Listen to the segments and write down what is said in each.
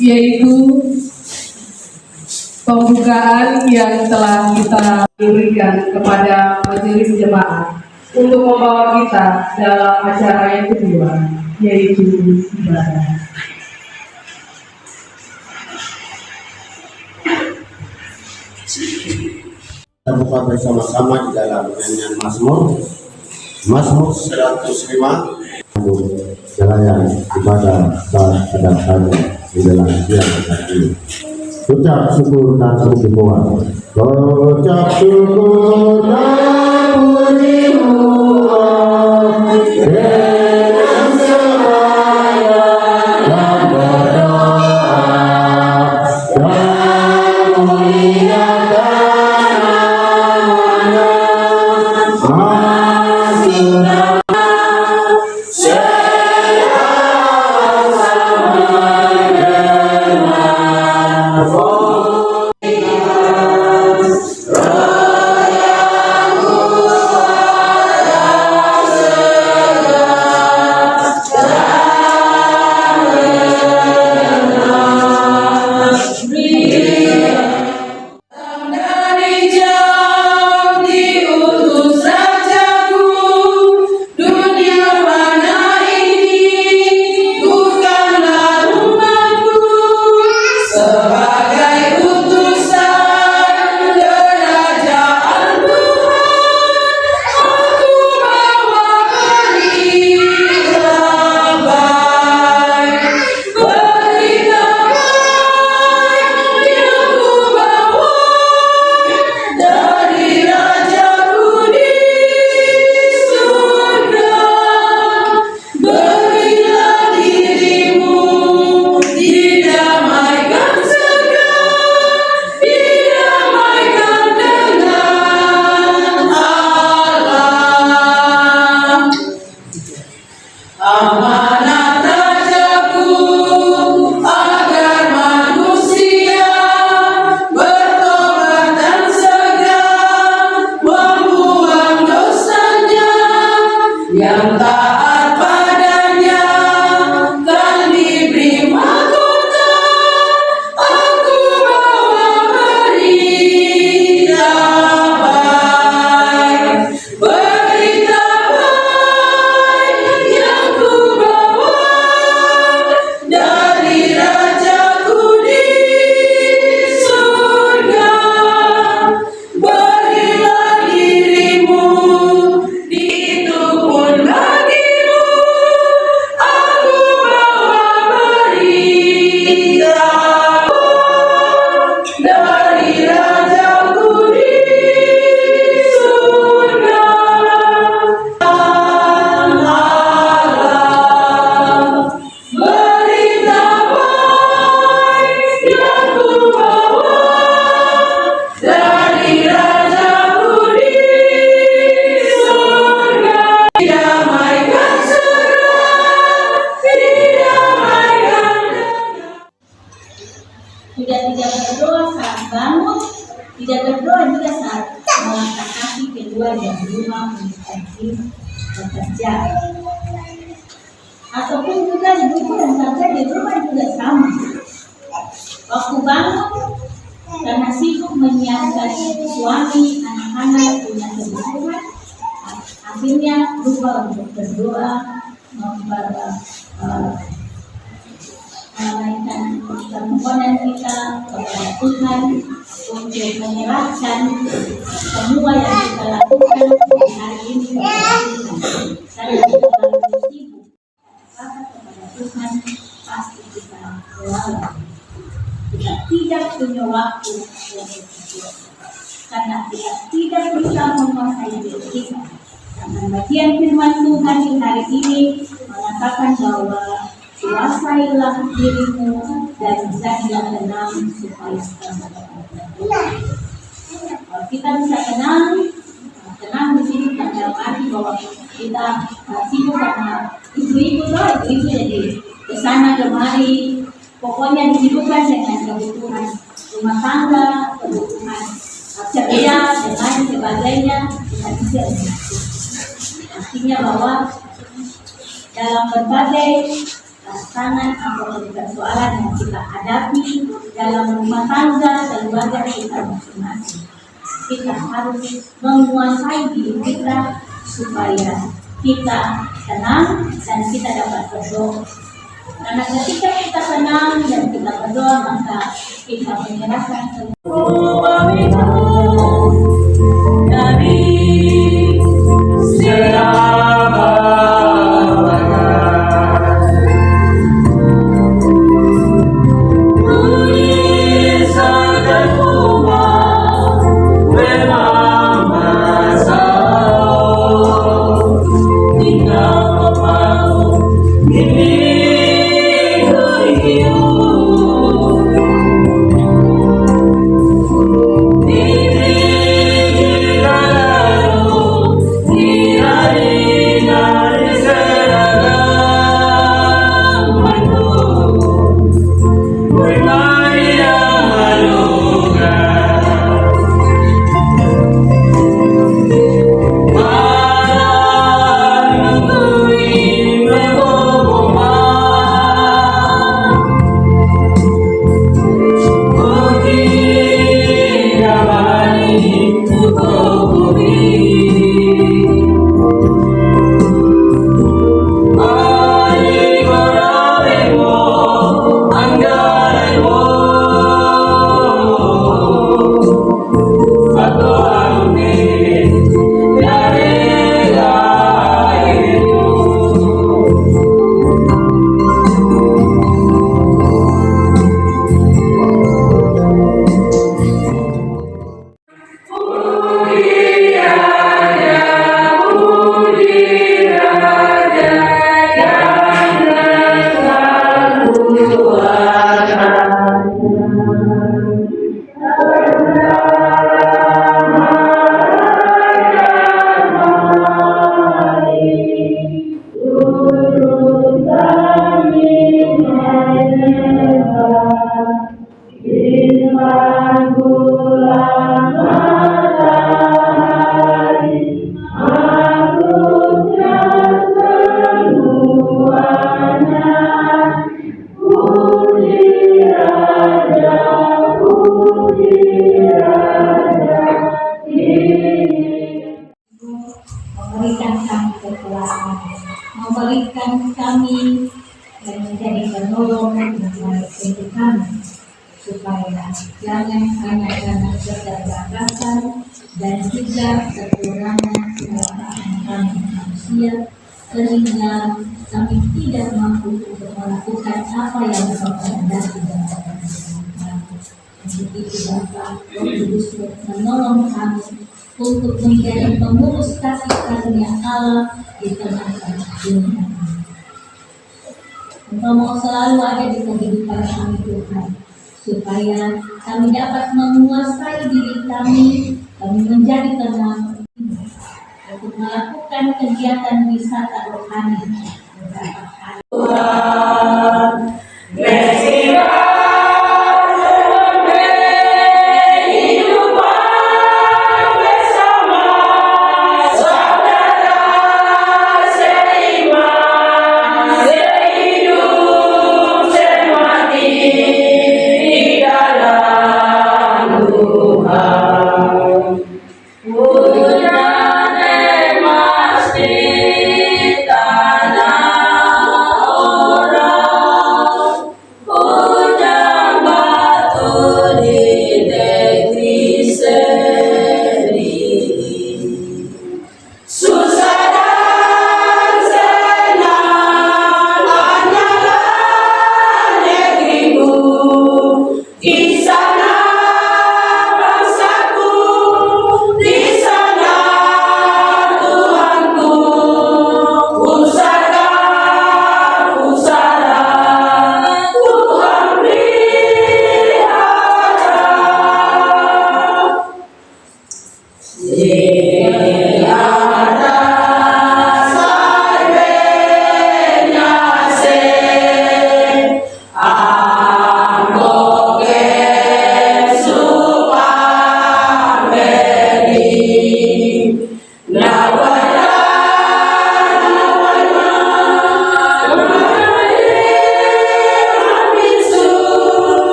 yaitu pembukaan yang telah kita berikan kepada majelis jemaat untuk membawa kita dalam acara yang kedua, yaitu ibadah. Kita buka bersama-sama di dalam nyanyian Mazmur 105. Jalan ibadah dan kedatangan di dalam siang hari. Ucap syukur dan puji-pujian. Ucap syukur dan puji-pujian dengan semaya dan berdoa dan muliakan namanya. Tidak berdoa saat bangun, tidak berdoa juga saat melangkah kaki keluar dari rumah untuk pergi bekerja. Ataupun juga liburan saja di rumah juga sama. Waktu bangun karena sibuk menyiapkan suami, anak-anak punya kebutuhan, akhirnya lupa untuk berdoa, menaikkan permohonan kita kepada Tuhan untuk menyerahkan semua yang kita lakukan di hari ini kepada Tuhan. Karena kita terlalu sibuk kepada Tuhan, pasti kita lalai. Kita tidak punya waktu untuk berdoa karena kita tidak bisa menguasai diri kita. Karena bagian firman Tuhan di hari ini mengatakan bahwa kuasailah dirimu dan jadilah tenang supaya kamu dapat berdoa. Kalau kita bisa tenang di sini dalam arti bahwa kita sibuk karena ibu-ibu jadi kesana kemari, pokoknya disibukkan dengan kebutuhan rumah tangga, kebutuhan kerja dan lain sebagainya. Kita bisa artinya bahwa dalam berbagai pasangan atau persoalan yang kita hadapi dalam rumah tangga keluarga kita masing-masing. Kita harus menguasai diri kita supaya kita tenang dan kita dapat berdoa. Karena ketika kita tenang dan kita berdoa, maka kita menyerahkan semua dari memberikan kami kekuatan, memberikan kami dan menjadi penolong untuk kami, supaya jangan hanya karena keterbatasan dan juga kekurangan kelemahan kami manusia, sehingga kami tidak mampu untuk melakukan apa yang Engkau kehendaki dalam kehidupan kami. Untuk itu Bapa, Roh Kudus menolong kami untuk menjadi pengurus kasih karunia Allah di tengah-tengah dunia. Engkau mau selalu ada di kehidupan kami Tuhan, supaya kami dapat menguasai diri kami menjadi tenang untuk melakukan kegiatan wisata rohani. Tanah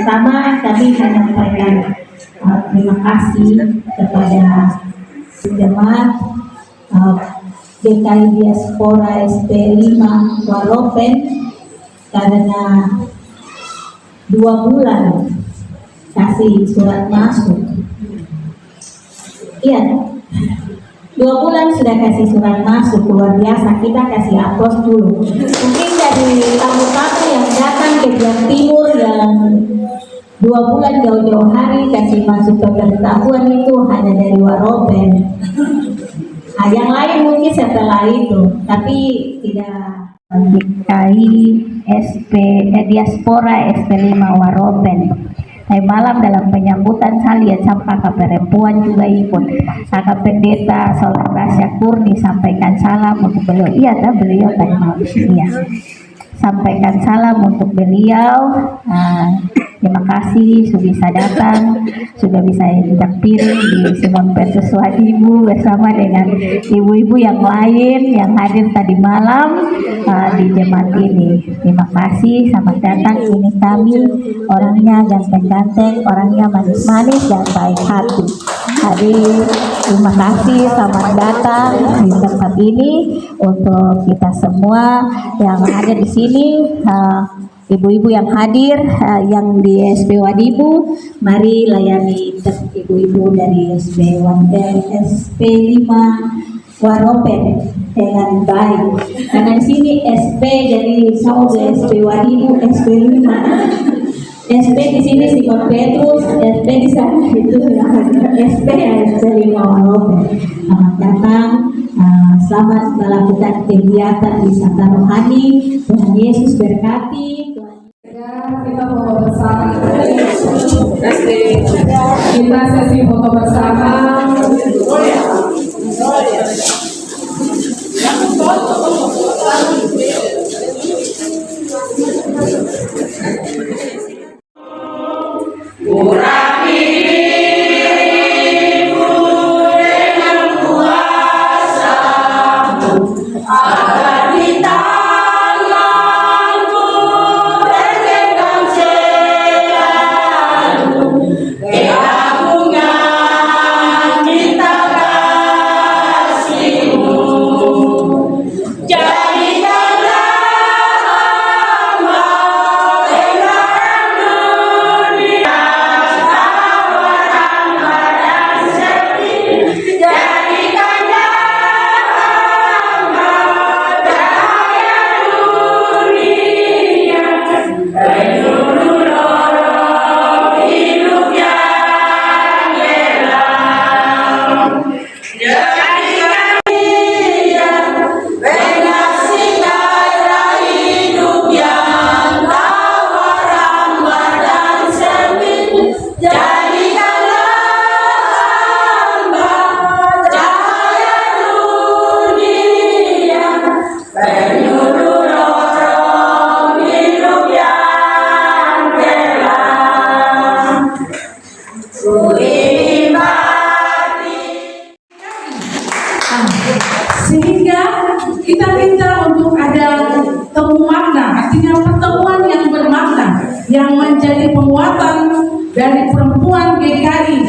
pertama kami menyampaikan terima kasih kepada jemaat DKI Diaspora SP5 Waropen karena 2 bulan kasih surat masuk. Iya, 2 bulan sudah kasih surat masuk, luar biasa. Kita kasih aplaus dulu. Mungkin dari tamu-tamu yang datang ke Jawa Timur yang 2 bulan jauh-jauh hari kasih masuk ke pengetahuan itu hanya dari Waropen. Nah, yang lain mungkin setelah itu, tapi tidak. DKI Diaspora SP5 Waropen. Tadi malam dalam penyambutan saya lihat sampai ke perempuan juga ikut. Kakak Pendeta Solar Basyakur disampaikan salam untuk beliau. Iya, beliau tadi malam ya. Sampaikan salam untuk beliau. Terima kasih sudah bisa datang, sudah bisa injak piring di Simon Petrus Wadibu bersama dengan ibu-ibu yang lain yang hadir tadi malam di jemaat ini. Terima kasih, selamat datang. Ini kami, orangnya ganteng-ganteng, orangnya manis-manis dan baik hati. Hadir, terima kasih, selamat datang di tempat ini untuk kita semua yang ada di sini. Ibu-ibu yang hadir, yang di SP Wadibu, mari layani ibu-ibu dari SP5 Waropen dengan baik. Karena di sini SP jadi sama SP Wadibu, SP5. SP di sini Simon Petrus, SP di sana itu SP5 Waropen. Selamat datang. Selamat melakukan kegiatan wisata rohani. Tuhan Yesus berkati. Kita foto bersama. Kita sesi foto bersama. Sehingga kita minta untuk ada temu makna, artinya pertemuan yang bermakna, yang menjadi penguatan dari perempuan GKI.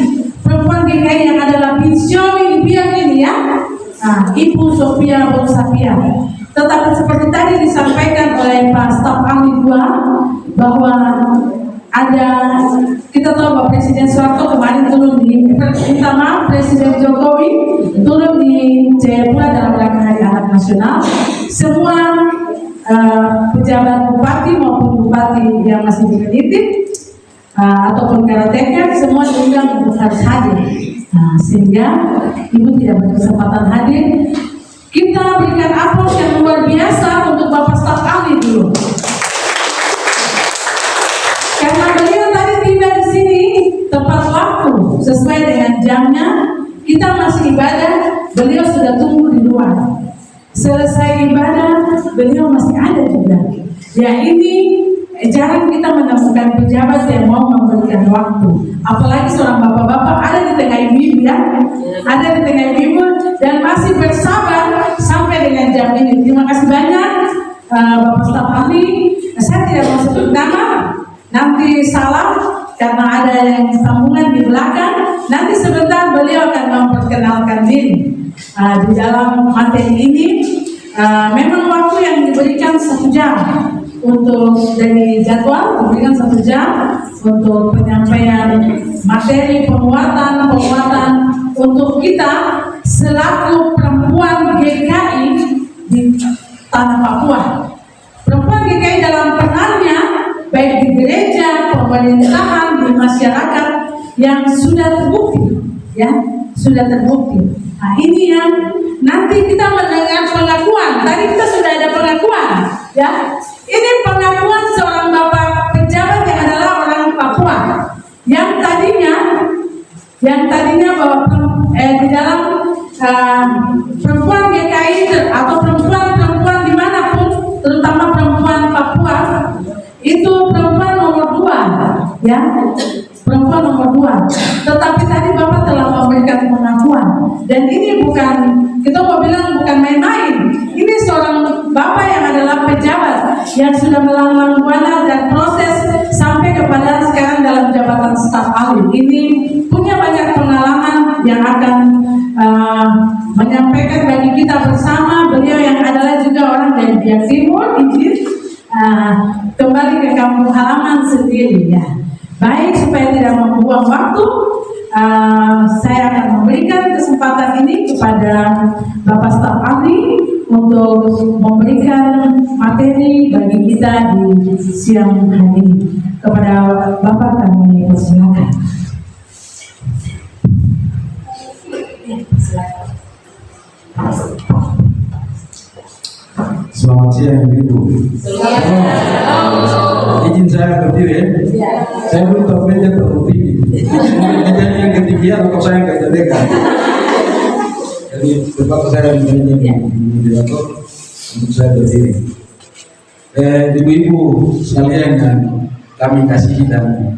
Perempuan GKI yang adalah Bisyoni Biang ini ya, Ibu Sophia Bolsapia. Tetapi seperti tadi disampaikan oleh Pak Staf Ahli 2 bahwa ada, kita tahu bahwa Presiden Soeharto kemarin turun di, minta maaf, Presiden Jokowi turun di Jayapura dalam rangka Hari Anak Nasional. Semua pejabat bupati maupun bupati yang masih definitif ataupun karateka semua diundang untuk harus hadir. Sehingga Ibu tidak berkesempatan hadir. Kita berikan aplaus yang luar biasa untuk Bapak Staf Ahli dulu. Karena beliau tadi tiba di sini tepat waktu, sesuai dengan jamnya. Kita masih ibadah, beliau sudah tunggu di luar. Selesai ibadah, beliau masih ada juga. Ya ini jarang kita menemukan pejabat yang mau memberikan waktu. Apalagi seorang bapak-bapak ada di tengah ibu ya, ada di tengah ibu dan masih bersabar sampai dengan jam ini. Terima kasih banyak Bapak Staf Ahli. Saya tidak mau sebut nama. Nanti memberi salam karena ada yang sambungan di belakang. Nanti sebentar beliau akan memperkenalkan diri. Di dalam materi ini memang waktu yang diberikan 1 jam untuk dari jadwal diberikan 1 jam untuk penyampaian materi penguatan untuk kita selaku perempuan GKI di tanah Papua. Perempuan GKI dalam perannya baik di gereja, pemerintahan, di masyarakat yang sudah terbukti, ya sudah terbukti. Nah ini yang nanti kita mendengar pengakuan. Tadi kita sudah ada pengakuan, ya. Ini pengakuan seorang bapak pejabat yang adalah orang Papua, yang tadinya bahwa di dalam perempuan GKI atau perempuan dimanapun, terutama perempuan Papua, itu perempuan nomor 2, ya, perempuan nomor 2. Tetapi tadi Bapak telah memberikan pengakuan, dan ini bukan, kita mau bilang bukan main-main. Ini seorang Bapak yang adalah pejabat yang sudah melanglang buana dan proses sampai kepada sekarang dalam jabatan staf ahli. Ini punya banyak pengalaman yang akan menyampaikan bagi kita bersama. Beliau yang adalah juga orang dari Biak Timur, izin kembali ke kampung halaman sendiri, ya. Baik, supaya tidak membuang waktu, saya akan memberikan kesempatan ini kepada Bapak Staf Ahli untuk memberikan materi bagi kita di siang hari ini. Kepada Bapak kami persilakan. Selamat siang Ibu. Izin saya berdiri ya. Saya belum tahu meja terlalu tinggi. Meja yang ketinggian atau saya nggak jadekan. Jadi terpaksa saya menjadi moderator untuk saya berdiri. Ibu-ibu sekalian yang kami kasihi dan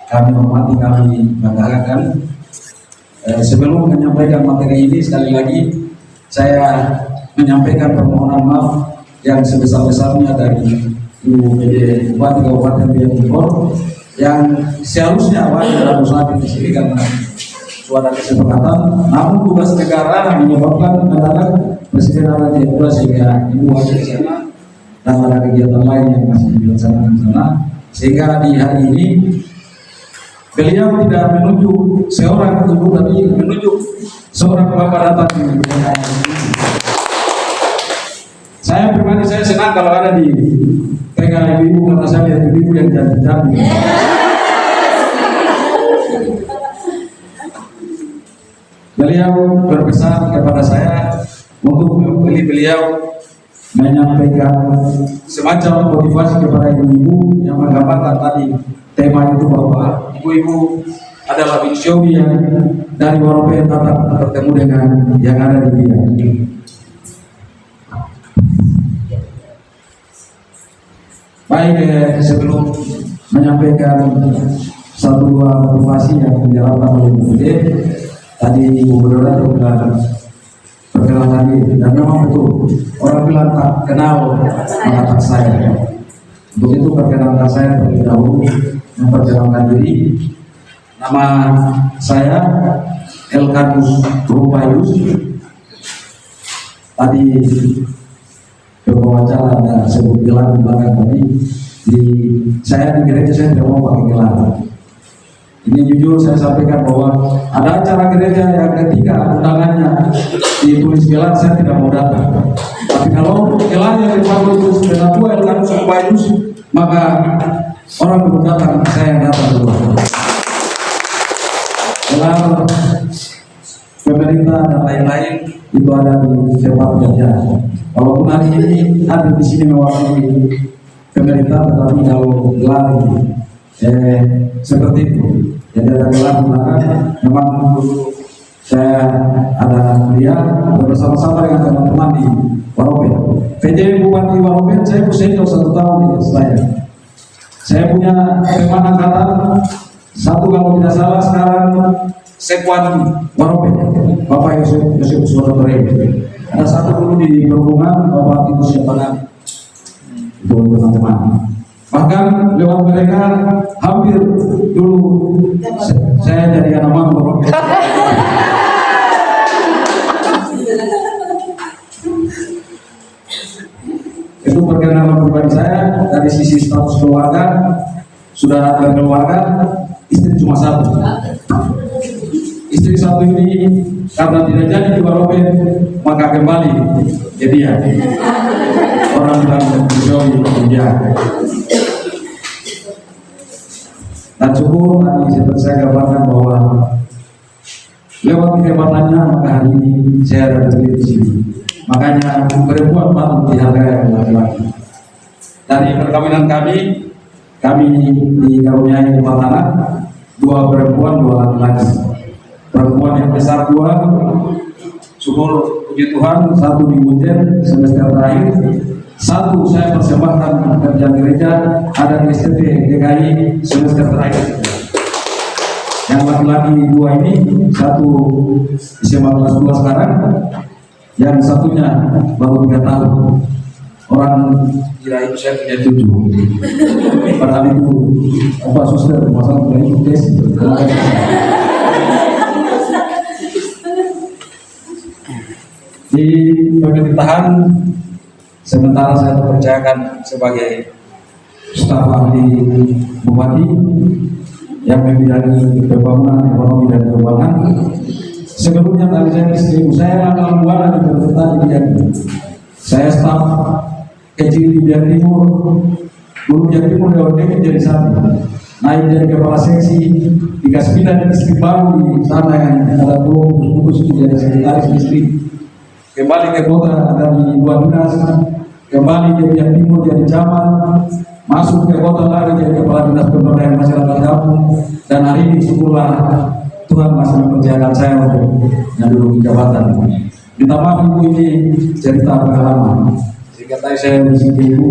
kami hormati, kami banggakan. Sebelum menyampaikan materi ini, sekali lagi saya menyampaikan permohonan maaf yang sebesar-besarnya dari Ibu PD Bupati Kabupaten Biak Timur yang seharusnya wajar dalam usaha di sini karena suara kesepakatan, namun tugas negara menyebabkan mendadak Presiden ada di Pura sehingga Ibu ada di sana dan ada kegiatan lain yang masih dilaksanakan di sana, sehingga di hari ini beliau tidak menunjuk seorang ibu tapi menunjuk seorang bapak datang di saya pribadi saya senang kalau ada di tengah ibu karena saya lihat ibu yang cantik-cantik. Beliau berpesan kepada saya untuk memilih beliau menyampaikan semacam motivasi kepada ibu-ibu yang menggambarkan tadi tema itu bahwa ibu-ibu adalah bikshobi yang dari Warope tetap bertemu dengan yang ada di dia. Baik, sebelum menyampaikan satu dua motivasi yang dijalankan oleh Ibu Bude, tadi Ibu Gubernur sudah perkenalkan diri, dan memang betul orang bilang tak kenal mengatakan saya. Untuk itu perkenalkan saya terlebih dahulu, memperkenalkan diri. Nama saya Elkanus Rupayus. Tadi berwawancara ada sebut gelar di belakang tadi. Saya di gereja saya tidak mau pakai gelar. Ini jujur saya sampaikan bahwa ada acara gereja yang ketika undangannya ditulis gelar saya tidak mau datang. Tapi kalau gelar yang dipakai itu sudah tua Elkanus Rupayus, maka orang belum datang, saya yang datang dulu. Gelar pemerintah dan lain-lain itu ada di tempat kerja. Walaupun hari ini ada di sini mewakili pemerintah, tetapi kalau gelar seperti itu, jadi ada gelar di belakang. Memang dulu saya ada kuliah bersama-sama dengan teman-teman di Warope. PJ Bupati Warope, saya senior 1 tahun di saya. Saya punya teman angkatan satu kalau tidak salah sekarang Sekuan Warope, Bapak Yosef Suwartore. Ada satu dulu di perhubungan, Bapak Ibu siapa itu teman-teman. Bahkan lewat mereka hampir dulu saya jadi anak mangkor. Itu perkenalan pribadi saya. Dari sisi status keluarga, sudah berkeluarga, istri cuma satu. Istri satu ini karena tidak jadi di Waropen, maka kembali jadi ya orang bilang berjodoh dia. Dan syukur tadi seperti saya gambarkan bahwa lewat kehebatannya maka hari ini saya ada berdiri di sini. Makanya perempuan patut dihargai laki-laki. Dari perkawinan kami dikaruniai 4 anak, 2 perempuan, 2 laki-laki. Perempuan yang besar 2, syukur puji Tuhan, 1 di Munjen semester terakhir, 1 saya persembahkan kerja gereja ada di STT DKI semester terakhir. Yang laki-laki 2 ini, 1 SMA kelas 2 sekarang, yang satunya baru 3 tahun. Orang kira itu saya punya 7. Padahal itu apa suster masalah punya itu tes. Di pemerintahan sementara saya dipercayakan sebagai staf ahli bupati yang membidangi pembangunan ekonomi dan keuangan. Sebelumnya tadi saya istriku, saya langkah buana di pemerintahan di Biak. Saya staf kecil di Biak Timur, dulu Biak Timur DOD jadi 1, naik jadi kepala seksi, dikasih pindah di distrik baru di sana yang ada putus jadi sekretaris distrik. Kembali ke kota dari 2 dinas, kembali ke Biak Timur jadi camat, masuk ke kota lagi jadi kepala dinas pemberdayaan masyarakat kampung, dan hari ini syukurlah Tuhan masih mempercayakan saya untuk menduduki jabatan. Ditambah ibu ini cerita pengalaman. Sehingga tadi saya di sini ibu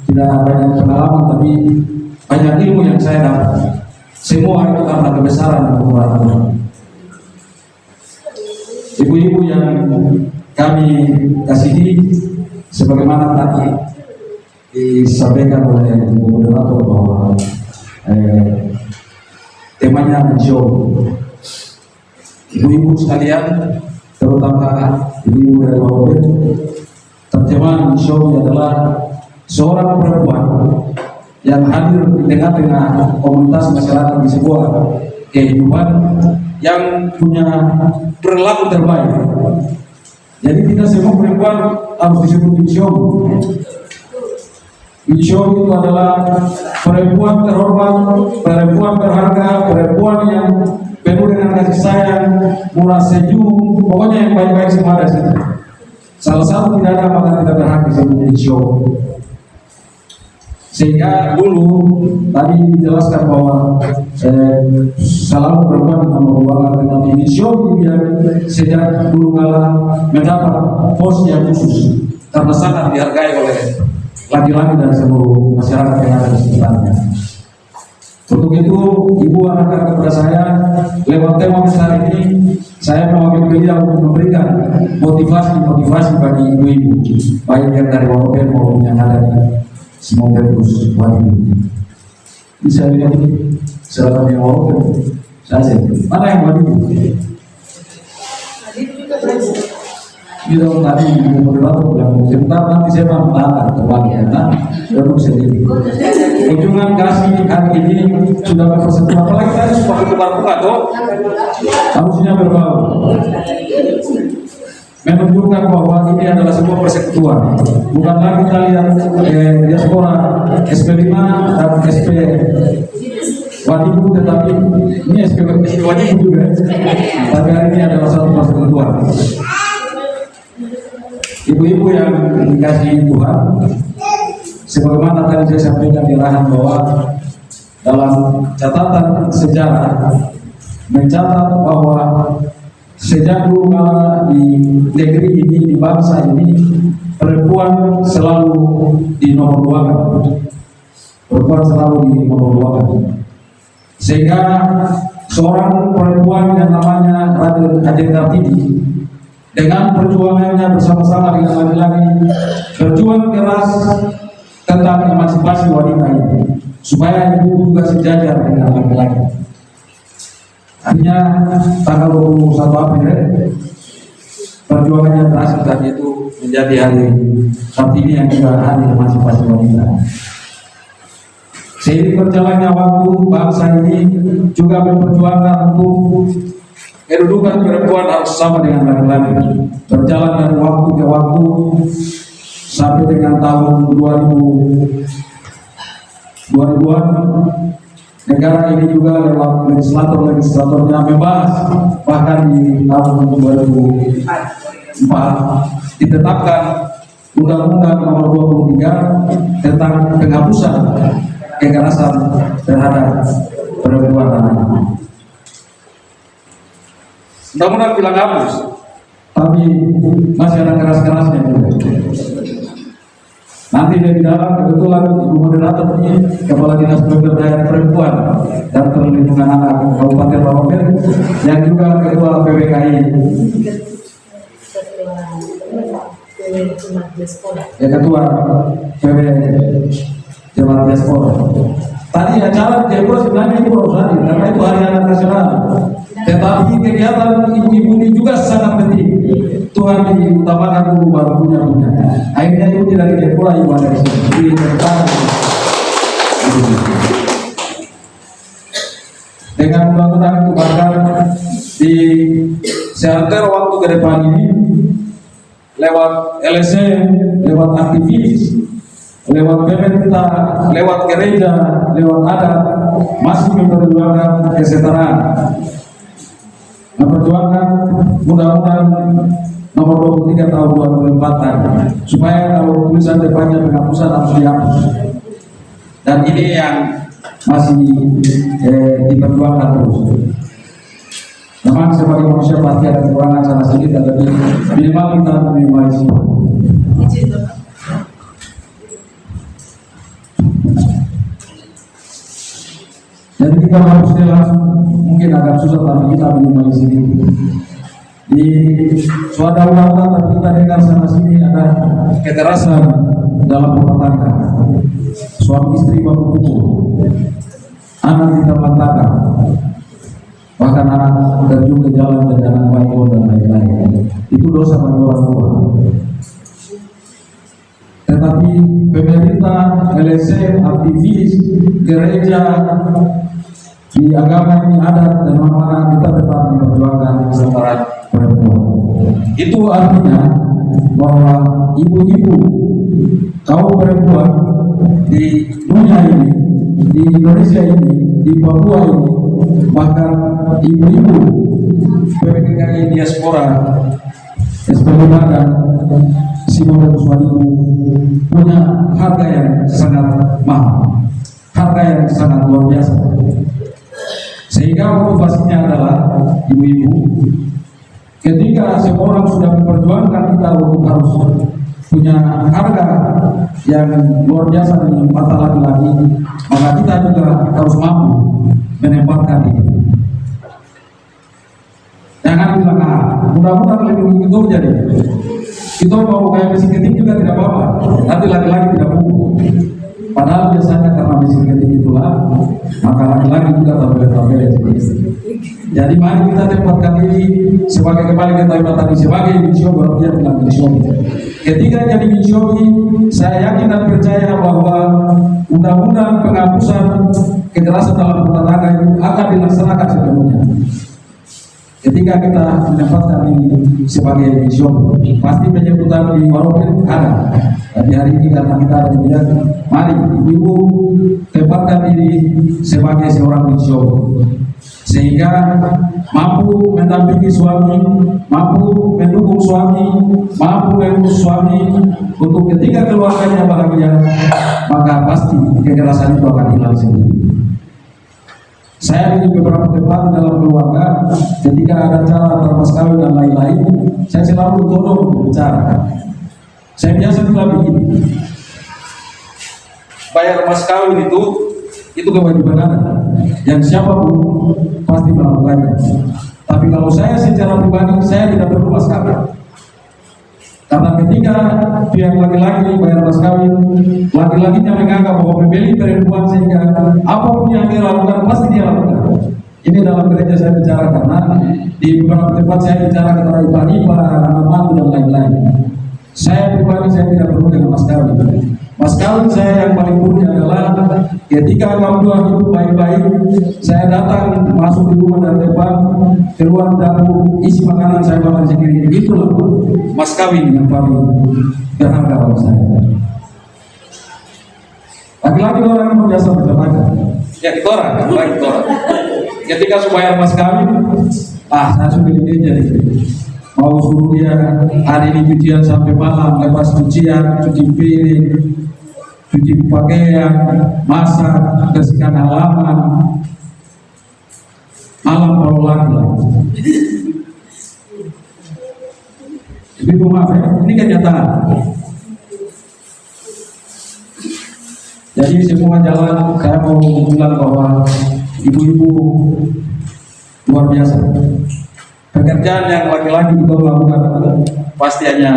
tidak banyak pengalaman, tapi banyak ilmu yang saya dapat. Semua itu karena kebesaran dan kemurahan Tuhan. Ibu-ibu yang kami kasihi, sebagaimana tadi disampaikan oleh Ibu Moderator bahwa temanya menjauh. Ibu-ibu sekalian, terutama ibu-ibu dari Waropen, terjemahan menjauh adalah seorang perempuan yang hadir di tengah-tengah komunitas masyarakat di sebuah kehidupan yang punya perilaku terbaik. Jadi tidak semua perempuan harus disebut menjauh. Menjauh itu adalah perempuan terhormat, perempuan berharga, perempuan yang penuh dengan kasih sayang, murah senyum, pokoknya yang baik-baik semua ada situ. Salah satu tidak ada maka tidak berhak disebut menjauh. Sehingga dulu tadi dijelaskan bahwa selalu perempuan nomor 2, tetapi menjauh dia sejak dulu kala mendapat pos yang khusus karena sangat dihargai oleh laki-laki dan seluruh masyarakat yang ada di sekitarnya. Untuk itu, Ibu arahkan kepada saya lewat tema besar ini, saya mewakili beliau untuk memberikan motivasi bagi ibu-ibu, baik yang dari Waropen maupun yang ada di semoga terus wajib. Bisa lihat ini, selama yang Waropen, saya mana yang wajib? Gitu tadi Ibu Moderator bilang sebentar nanti saya mengatakan kembali karena produk sendiri. Kunjungan kasih hari ini sudah berpersatuan, apalagi tadi sudah bertukar-tukar toh, harusnya berbau. Menunjukkan bahwa ini adalah sebuah persekutuan, bukan lagi kita lihat diaspora SP5 dan SP wajib, tetapi ini SP wajib juga. Tapi hari ini adalah satu persekutuan. Ibu-ibu yang dikasihi Tuhan, sebagaimana tadi saya sampaikan di arahan bahwa dalam catatan sejarah mencatat bahwa sejak dulu kala di negeri ini, di bangsa ini, perempuan selalu dinomorduakan. Perempuan selalu dinomorduakan. Sehingga seorang perempuan yang namanya Raden Ajeng Kartini dengan perjuangannya bersama-sama dengan laki-laki berjuang keras tentang emansipasi wanita ini, supaya ibu juga sejajar dengan laki-laki. Artinya tanggal 21 April perjuangannya berhasil dan itu menjadi hari Kartini yang juga hari emansipasi wanita. Seiring berjalannya waktu, bangsa ini juga memperjuangkan untuk kedudukan perempuan harus sama dengan laki-laki. Berjalan dari waktu ke waktu sampai dengan tahun 2000-an, negara ini juga lewat legislatornya membahas, bahkan di tahun 2004 ditetapkan Undang-Undang Nomor 23 tentang penghapusan kekerasan terhadap perempuan dan anak. Undang-undang bilang hapus, tapi masih ada keras-kerasnya juga. Nanti dari dalam kebetulan Ibu Moderator ini Kepala Dinas Pemberdayaan Perempuan dan Perlindungan Anak Kabupaten Maroke yang juga Ketua PBKI, ya Ketua PB Jemaat Diaspora. Tadi acara Jebro sebenarnya itu perusahaan karena itu Hari Anak Nasional. Tetapi kegiatan ibu-ibu ini juga sangat penting. Tuhan diutamakan dulu baru punya. Akhirnya itu tidak dikepula ibu ada di sini. Dengan undang-undang itu bahkan di shelter waktu ke depan ini lewat LSM, lewat aktivis, lewat pemerintah, lewat gereja, lewat adat masih memperjuangkan kesetaraan, memperjuangkan undang-undang nomor 23 tahun 2004 tadi, supaya kalau tulisan depannya penghapusan harus dihapus. Dan ini yang masih diperjuangkan terus. Memang sebagai manusia pasti ada kekurangan sana sini, tapi minimal kita minimalisir. Jadi kita harusnya langsung mungkin agak susah, tapi kita minimalisir itu. Di suatu undang-undang tapi kita dengar sana sini ada kekerasan dalam rumah tangga, suami istri baku pukul, anak ditampar, bahkan anak terjun ke jalan dan anak bayi dan lain-lain. Itu dosa bagi orang tua. Tetapi pemerintah, LSM, aktivis, gereja, di agama ini adat dan mana kita tetap memperjuangkan kesetaraan perempuan. Itu artinya bahwa ibu-ibu kaum perempuan di dunia ini, di Indonesia ini, di Papua ini, bahkan ibu-ibu PBKI diaspora sebagaimana Simon dan suamiku punya harga yang sangat mahal, harga yang sangat luar biasa. Sehingga motivasinya adalah ibu-ibu, ketika seorang sudah memperjuangkan kita untuk harus punya harga yang luar biasa di mata laki-laki, maka kita juga harus mampu menempatkan diri. Jangan bilang, mudah-mudahan lebih itu jadi. Kita mau kayak mesin ketik juga tidak apa-apa, nanti laki-laki tidak pukul. Padahal biasanya karena mesin ketik itulah, maka laki-laki juga tampil-tampil seperti itu. Jadi mari kita tempatkan diri sebagai, kembali kita tadi sebagai misiomi, baru dia bilang misiomi. Ketika jadi misiomi, saya yakin dan percaya bahwa undang-undang penghapusan kekerasan dalam rumah tangga itu akan dilaksanakan sepenuhnya. Ketika kita menempatkan diri sebagai misiomi, pasti penyebutan di Maroke ada. Tapi hari ini karena kita ada di mari ibu tempatkan diri sebagai seorang misiomi, sehingga mampu mendampingi suami, mampu mendukung suami, mampu mengurus suami untuk ketika keluarganya bahagia, maka pasti kekerasan itu akan hilang sendiri. Saya di beberapa tempat dalam keluarga, ketika ada acara mas kawin dan lain-lain, saya selalu tolong bicara. Saya biasa bilang begini, bayar mas kawin itu kewajiban Anda, yang siapapun pasti melakukannya. Tapi kalau saya secara pribadi, saya tidak perlu mas kawin. Karena ketika pihak laki-laki bayar mas kawin, laki-lakinya menganggap bahwa membeli perempuan sehingga apapun yang dia lakukan pasti dia lakukan. Ini dalam gereja saya bicara, karena di beberapa tempat saya bicara kepada ipa-ipa, anak-anak dan lain-lain. Saya pribadi saya tidak perlu dengan mas kawin. Mas kawin saya yang paling murni adalah ketika kamu dua hidup baik-baik, saya datang masuk di rumah dari depan, keluar dapur, isi makanan saya makan sendiri. Itulah mas kawin yang paling berharga bagi saya. Laki-laki orang yang biasa bertenaga. Ya kita orang, laki kita orang. Ketika supaya mas kawin, saya sudah ini jadi mau suruh dia hari ini cucian sampai malam, lepas cucian, cuci piring, cuci pakaian, masak, bersihkan halaman, malam kalau lagi. Ibu maaf ya, ini kenyataan. Jadi semua jalan saya mau bilang bahwa ibu-ibu luar biasa. Pekerjaan yang laki-laki kita lakukan pasti hanya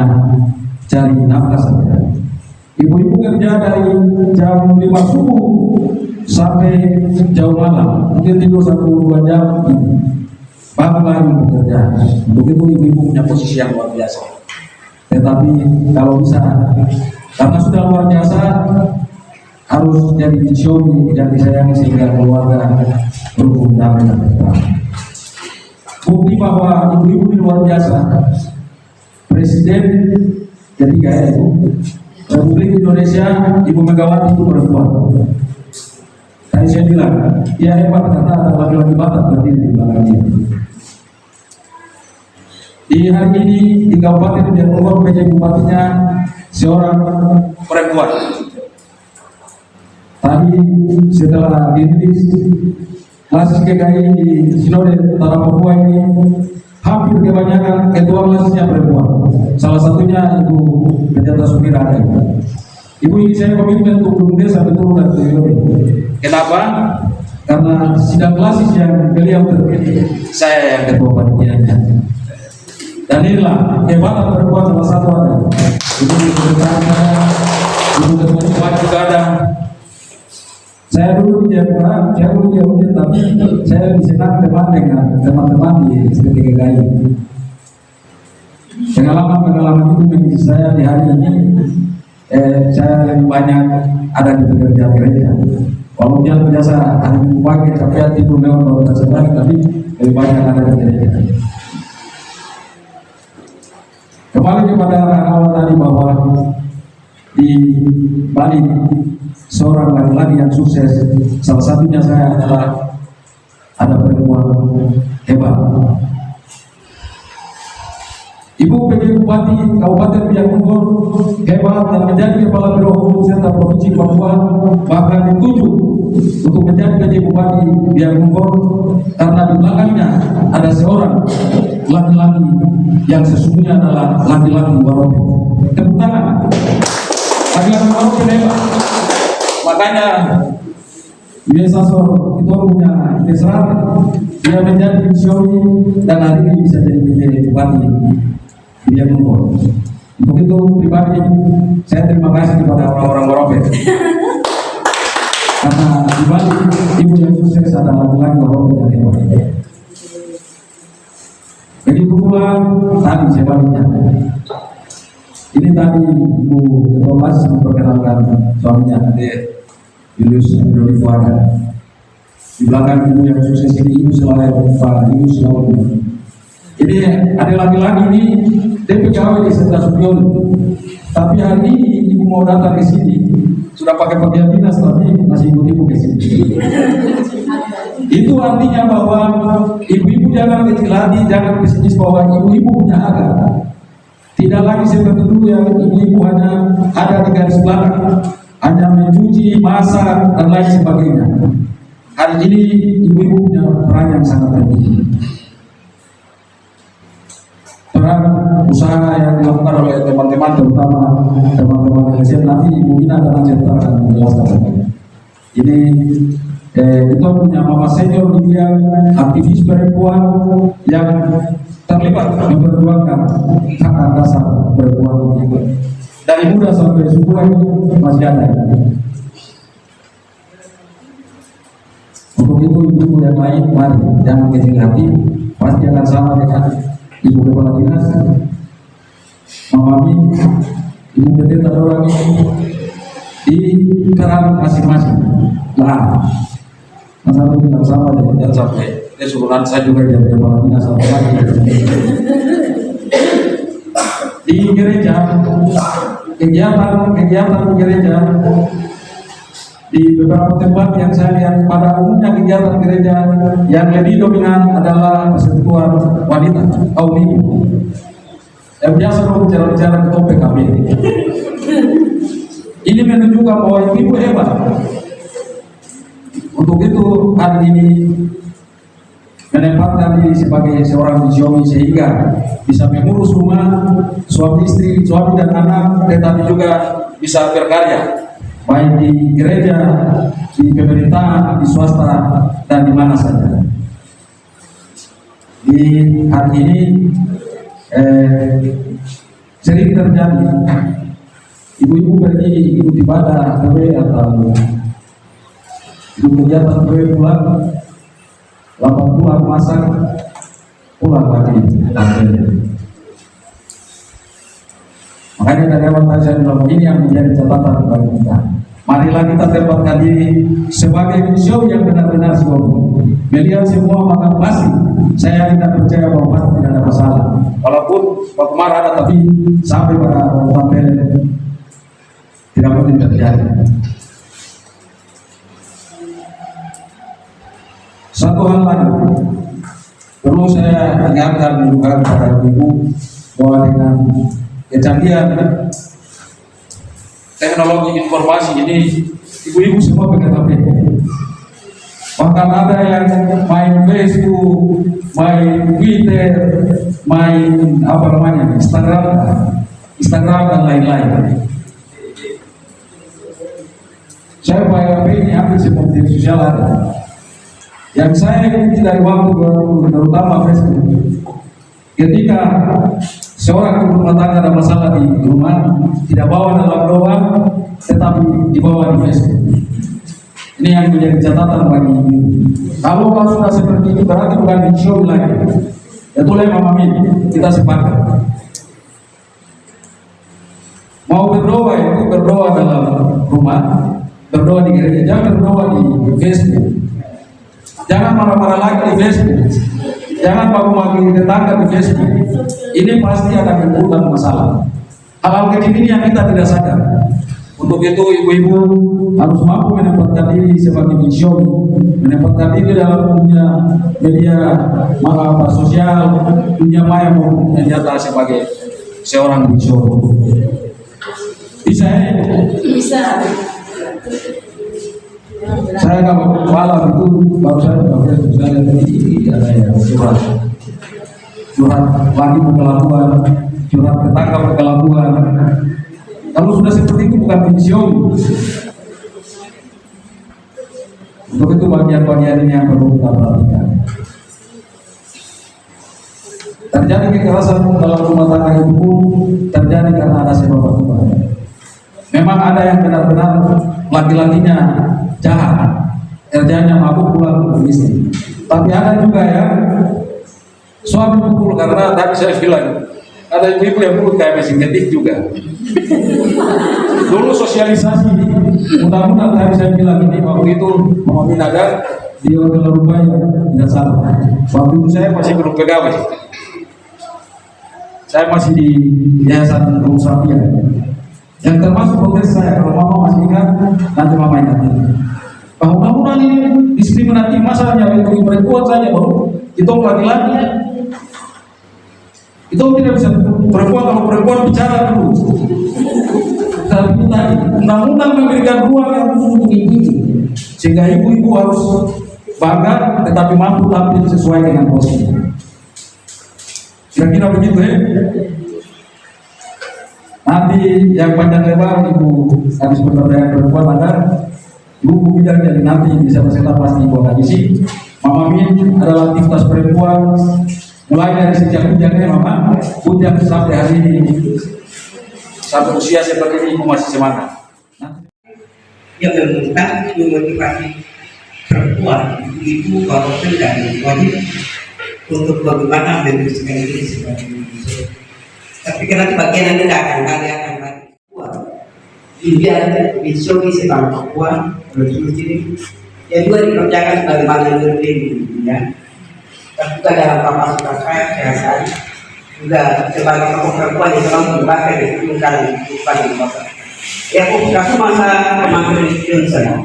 cari nafkah saja. Ibu-ibu kerja dari jam 5 subuh sampai jauh malam, mungkin tidur 1-2 jam, bangun lagi bekerja. Untuk itu ibu-ibu punya posisi yang luar biasa. Tetapi kalau bisa, karena sudah luar biasa, harus jadi visiomi dan disayangi sehingga keluarga berhubung damai dan tenang. Bukti bahwa ibu-ibu ini luar biasa. Presiden ketiga itu Republik Indonesia, Ibu Megawati itu perempuan. Tadi saya bilang, dia hebat karena ada laki-laki Batak berdiri di belakangnya. Di hari ini di Kabupaten Biaknumfor, PJ Bupatinya seorang perempuan. Tadi setelah dirilis Lasis GKI di Sinode Utara Papua ini, hampir kebanyakan ketua lasisnya perempuan. Salah satunya Ibu Pendeta Sumira. Ibu ini saya komitmen untuk turun desa betul dan Sinode. Kenapa? Karena sidang lasis yang beliau terpilih, saya yang ketua panitianya. Dan inilah kehebatan perempuan salah satu ada. Ibu ketua juga ada. Saya dulu di Jepang, saya dulu di Jepang, tapi saya lebih senang teman dengan teman-teman di SPTGKI. Pengalaman itu menjadi saya di hari ini, saya lebih banyak ada di pekerjaan gereja. Walaupun dia biasa hari minggu pagi sampai tidur lewat baru tersedang, tapi lebih banyak ada di gereja. Kembali kepada awal tadi bahwa di Bali seorang laki-laki yang sukses, salah satunya saya adalah ada perempuan hebat. Ibu PJ Bupati Kabupaten Biaknumfor hebat dan menjadi kepala Biro Hukum serta Provinsi Papua, bahkan ditunjuk untuk menjadi PJ Bupati Biaknumfor karena di belakangnya ada seorang laki-laki yang sesungguhnya adalah laki-laki Warope. Tepuk tangan. Laki-laki Warope hebat. Makanya biasa kita punya kesalahan, dia menjadi visioner dan hari ini bisa jadi PJ Bupati Biaknumfor. Untuk itu pribadi saya terima kasih kepada orang-orang Warope karena di Bali ibu yang sukses adalah laki-laki Warope yang hebat. Begitu pula tadi sebaliknya. Ini tadi Ibu Ketua Mas memperkenalkan suaminya, Ade Julius Androlifuada. Di belakang ibu yang sukses ini Ibu Pak Ibu Selalu. Ini ada laki-laki ini dia pegawai di Sentra Supion. Tapi hari ini Ibu mau datang ke sini sudah pakai pakaian dinas tapi masih ikut-ikut ke sini. Itu artinya bahwa ibu-ibu jangan kecil hati, jangan pesimis bahwa ibu-ibu punya harga. Tidak lagi seperti dulu yang ibu-ibu hanya ada di garis belakang, hanya mencuci, masak, dan lain sebagainya. Hari ini ibu-ibu punya peran yang sangat penting. Peran usaha yang dilakukan oleh teman-teman, terutama teman-teman LSM, nanti Ibu Ina akan menceritakan menjelaskan. Ini kita punya mama senior dia aktivis perempuan yang terlibat memperjuangkan hak asasi perempuan ini. Dari muda sampai tua masih ada. Untuk itu ibu yang lain, mari jangan kecil hati, pasti akan sama dengan ibu kepala dinas, Mami, ibu pendeta orang ini di keran masing-masing lah. Masa itu bilang sama deh, jangan sampai keseluruhan saya juga jadi kepala dinas atau lagi. Di gereja, kegiatan di gereja di beberapa tempat yang saya lihat, pada umumnya kegiatan gereja yang lebih dominan adalah persekutuan wanita kaum ibu yang biasa berbicara ke topik kami. Ini menunjukkan bahwa ibu hebat. Untuk itu hari ini menempatkan diri sebagai seorang misionaris sehingga bisa mengurus rumah, suami istri, suami dan anak, tetapi juga bisa berkarya baik di gereja, di pemerintahan, di swasta, dan di mana saja. Di hari ini sering terjadi ibu-ibu pergi ikut ibadah atau ikut kegiatan pulang, 8 bulan masak, pulang lagi. Makanya dari awal tadi saya bilang ini yang menjadi catatan bagi kita. Marilah kita tempatkan diri sebagai show yang benar-benar sungguh. Melihat semua maka pasti saya tidak percaya bahwa pasti tidak ada masalah. Walaupun waktu marah ada, tapi sampai pada tampil tidak mungkin terjadi. Satu hal lagi perlu saya ingatkan juga kepada ibu bahwa dengan kecanggihan teknologi informasi ini, ibu-ibu semua pegang HP. Bahkan ada yang main Facebook, main Twitter, main Instagram dan lain-lain. Saya pakai HP ini hampir semua media sosial ada. Yang saya ikuti dari waktu ke waktu, terutama Facebook. Ketika seorang ibu rumah tangga ada masalah di rumah, tidak bawa dalam doa, tetapi dibawa di Facebook. Ini yang menjadi catatan bagi ibu. Kalau sudah seperti ini berarti bukan di show lagi. Itulah yang Mama Min, kita sepakat. Mau berdoa itu berdoa dalam rumah, berdoa di gereja, jangan berdoa di Facebook. Jangan marah-marah lagi di Facebook. Jangan maki tetangga di Facebook. Ini pasti akan menimbulkan masalah. Hal-hal kecil ini yang kita tidak sadar. Untuk itu ibu-ibu harus mampu menempatkan diri sebagai misionaris, menempatkan diri dalam dunia media sosial, dunia maya maupun nyata sebagai seorang misionaris. Bisa ya? Bisa. Saya kalau malam itu baru saya lihat ini ada yang surat lagi pengelabuan, surat tetangga pengelabuan. Kalau sudah seperti itu bukan pensiun. Untuk itu bagian-bagian ini yang perlu kita perhatikan. Terjadi kekerasan dalam rumah tangga itu pun terjadi karena ada sebab akibat. Memang ada yang benar-benar laki-lakinya jahat, kerjanya mabuk pulang ke istri. Tapi ada juga ya suami pukul karena tadi saya bilang ada ibu yang mulut kayak mesin ketik juga. Dulu sosialisasi, mudah-mudahan tadi saya bilang ini waktu itu mau ada di hotel rumah yang tidak salah. Waktu itu saya masih belum pegawai, saya masih di Yayasan Rusapia. Yang termasuk protes saya, kalau mama masih ingat, nanti mama ingat ini. Bangunan ini diskriminatif, masa hanya melindungi perempuan saja, baru itu laki-laki. Itu tidak bisa perempuan, kalau perempuan bicara dulu. Tapi tadi, undang-undang memberikan ruang yang khusus untuk ibu-ibu, sehingga ibu-ibu harus bangga, tetapi mampu tampil sesuai dengan posisinya. Kira-kira begitu ya. Nanti yang panjang lebar ibu habis pemberdayaan perempuan ada ibu bidang jadi nanti bisa beserta pasti ibu akan isi. Mama Min adalah aktivitas perempuan mulai dari sejak hujannya mama, hujan sampai hari ini, sampai usia seperti ini ibu masih semangat. Yang meminta memotivasi perempuan ibu bapak dan wajib untuk bagaimana meneruskan ini sebagai manusia. Tapi karena bagian yang tidak akan akan biar bisa sebagai perempuan berjuang yang juga dikerjakan sebagaimana lebih ya. Tapi juga dalam kapasitas saya juga sebagai perempuan yang selalu berbakar itu bukan bapak. Ya, aku masa kemarin itu saya.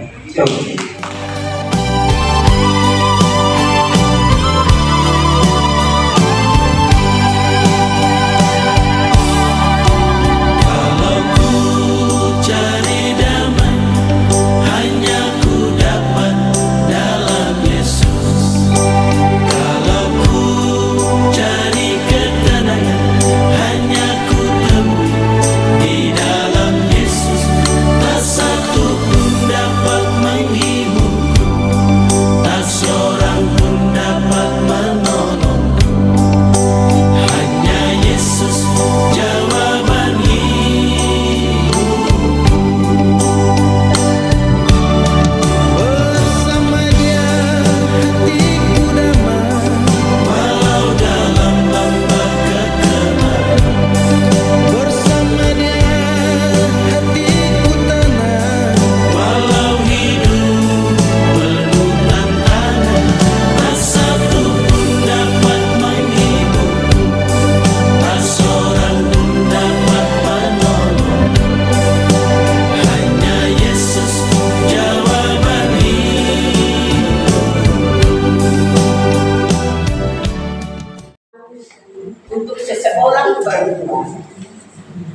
Untuk seseorang perempuan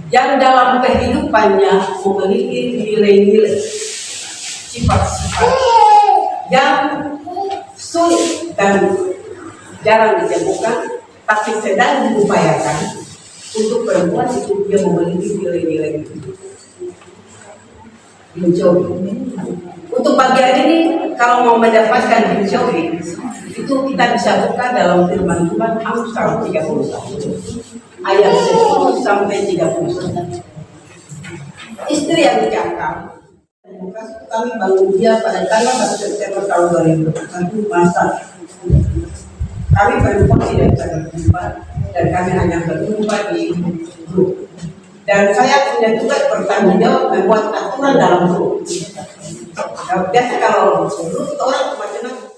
yang dalam kehidupannya memiliki nilai-nilai sifat-sifat yang sulit dan jarang ditemukan, tapi sedang diupayakan untuk perempuan itu dia memiliki nilai-nilai itu. Mencoba. Untuk bagian ini, kalau mau mendapatkan mencoba itu kita bisa buka dalam firman Tuhan Amsal 31 ayat 10 sampai 31. Istri yang cakap, kami bangun dia pada tanggal 1 September tahun 2021 masa kami perempuan tidak bisa berjumpa dan kami hanya berjumpa di grup. Dan saya punya tugas bertanggung jawab membuat aturan dalam grup. Biasa kalau grup orang macam-macam.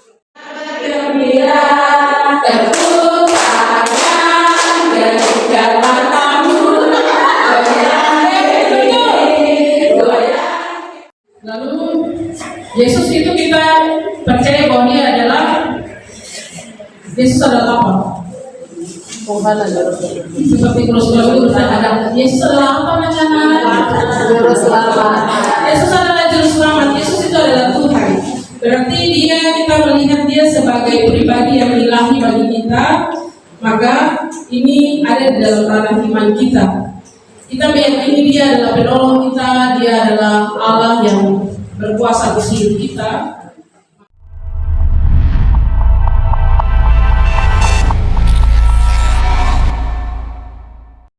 Gembira tepuk tangan ketika matamu lalu Yesus itu kita percaya bahwa dia adalah Yesus adalah apa? Seperti Rasulullah itu ada Yesus adalah apa namanya? Juru selamat. Yesus adalah juru selamat. Yesus itu adalah Tuhan. Berarti kita melihat dia sebagai pribadi yang ilahi bagi kita, maka ini ada di dalam ranah iman kita. Kita meyakini dia adalah penolong kita, dia adalah Allah yang berkuasa di hidup kita.